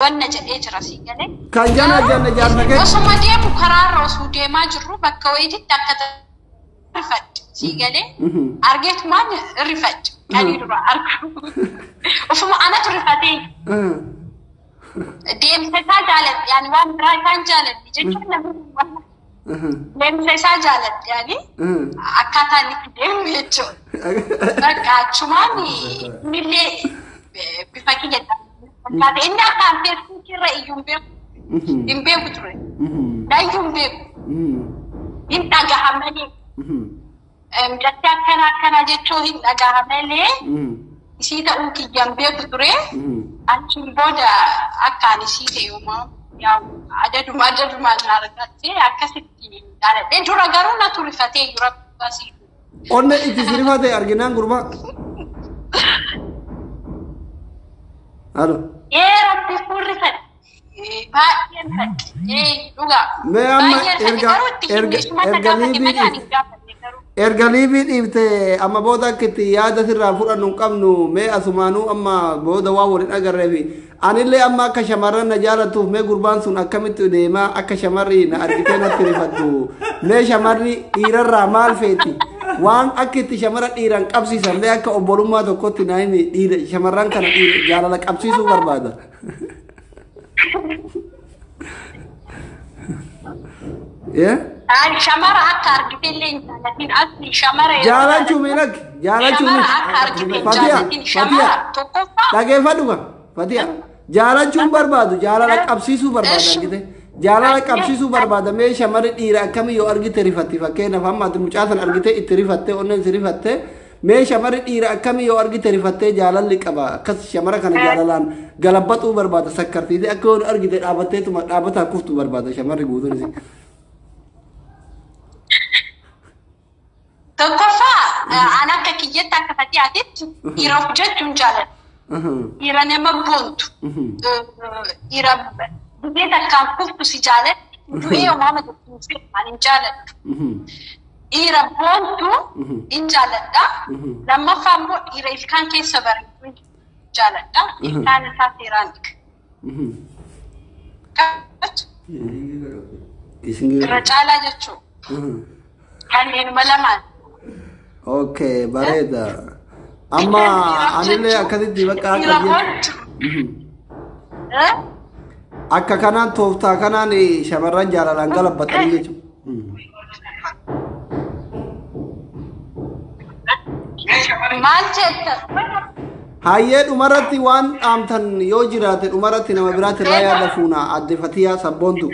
wanna jedhee jira si galee kan janna ke osuma deemu karaarra osoo deemaa jirru bakka wayiitti akka rifadhe si galee argeetumaan rifadhe qanii dura argu osuma anatu rifatee deemsa isaa jaalladhe yaani waan biraa kan jaalladhe jechuun namni deemsa isaa jaalladhe yaani akkaataa inni deemu jechuudha bakka achumaan millee bifa kiyyaadha Tapi ini akan terfikir imbe putre. Dah imbe. Inta gahameli. Jatya kana aja cohin gahameli. Isi tak uki jambe putre. Ancur boda akan isi teuma. Yang ada duma narakat se akasiti. Ada. Dan jura garu naturifate jura pasi. Onne itu sirifate arginan gurba. Halo. Rabbi furrifat. Baay'een fat. Dhugaa. Mee amma ergaliibii dhiibte amma booda akkitti yaada sirraa fudhannu qabnu mee asumaanuu amma booda waa waliin agarreefi anillee amma akka shamarran na jaalatuuf mee gurbaan sun akkamitti deemaa akka shamarri na argitee natti rifattu mee shamarri dhiirarraa maal feeti waan akkitti shamara dhiiran qabsiisan lee akka obbolummaa tokkotti naa himi dhiira shamarran kana jaalala qabsiisuu barbaada. Shamara akka argitee illee jaalatin asli shamara jaalachuu miinak jaalachuu Fatiha tokkoffaa dhageeffadhuma Fatiha jaalachuun barbaadu jaalala qabsiisuu barbaada argite jaalala qabsiisuu barbaada mee shamarri dhiira akkamii yoo argite rifatti fakkeenyaaf amma ati mucaasan argite itti rifatte onnen si rifatte mee shamarri dhiira akkamii yoo argite rifattee jaalalli qaba akkas shamara kana jaalalaan galabbaxuu barbaada sakkartiite akka yoo argite dhaabbatteetuma dhaabbataa kuftu barbaada shamarri guutuun isii. Tokkoffaa ana akka kiyyatti akka Fatihaatitti dhiira jechuun jaalladha. Dhiira nama boontu. Dhiira biyya takkaan kuftu si jaalladha. Du'ee uumama jechuun ani hin jaalladhu. Dhiira boontu hin jaalladha. Lammaffaa immoo dhiira ilkaan keessa bareedu hin jaalladha. Ilkaan isaa seeraan dhiqa. Irra caalaa jechuudha. Kanneen malamaan. Okay, bareda. Amma anillee akkasitti bakka akka kanaan tooftaa kanaan shamarran jaalalaan galabbatanii jechuudha. Maal jetta? Hayyee dhumarratti waan dhaamtan yoo jiraate dhumarratti nama biraatti irraa yaada fuuna adde Fatihaa sabboontu.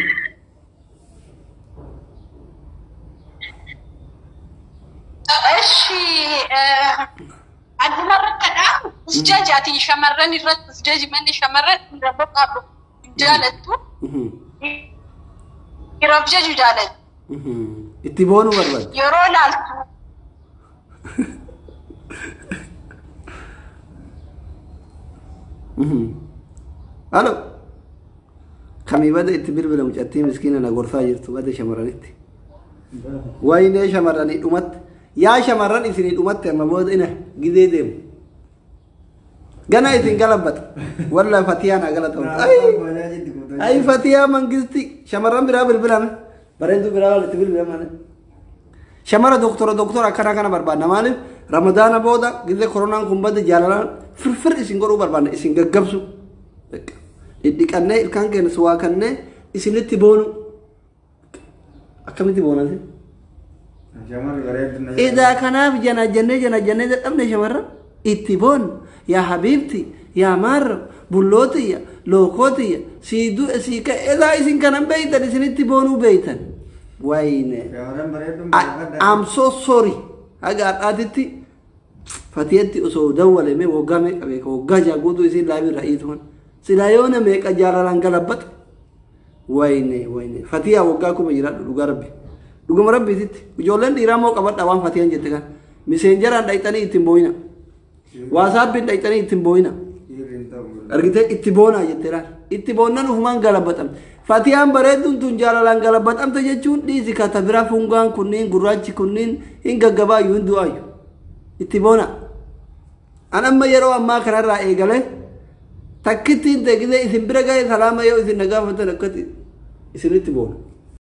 Aduma rakkadha isjaajaati shamarran irratti isjaaji manni shamarran irra qabu jaalattu yeroo jaaju jaalattu itti boonu barbaadu yeroo laaltu halo kamii bada itti bilbila mucattii miskiina na gorsaa jirtu bada shamarranitti waynee shamarranii dhumatti yaa shamarran isinii dhumatti amma booda ina gidee deemu gana isin galabbata walla Fatihaa na galatamu ay Fatihaa mangisti shamarran biraa bilbilame bareedu biraa walitti bilbilame shamara doktora akkana barbaadna maaliif ramadaana booda gidee koronaan kun bada jaalalaan firfir isin godhuu barbaadna isin gaggabsu dhidhiqannee ilkaan keenya suwaa kannee isinitti boonu akkamitti boonati إذا كان في جنة أبني شمرة اتبون يا حبيبتي يا مار بلوتي لوكوتي سيدو سيكا إذا إذن كان بيتا إذن اتبونو بيتا وين I'm so sorry أقعد آدتي فتيتي أسو دولة مي وقامي أبيك وقاجا قودو إذن لابي رأيتون سلايونا ميك أجالا لانقلبت وين فتيا وقاكو مجرات لغا ربي Duguma rabbiitti ijoolleen dhiiraa moo qabadha waan Fatihaan jette kan miseenjaraan dhayxanii ittiin booyina waasaappiin dhayxanii ittiin booyina argitee itti boonaa jetteeraan itti boonnan ufumaan galabbatan Fatihaan bareedduun tun jaalalaan galabbatamte jechuun dhiisi kata bira fungaan kunniin gurraachi kunniin hin gaggabaayyuu hin du'aayyu itti boona an amma yeroo ammaa kanarraa eegalee takkittiin ta'e isin bira ga'e salaama yoo isin nagaa fatan akkati isinitti boona.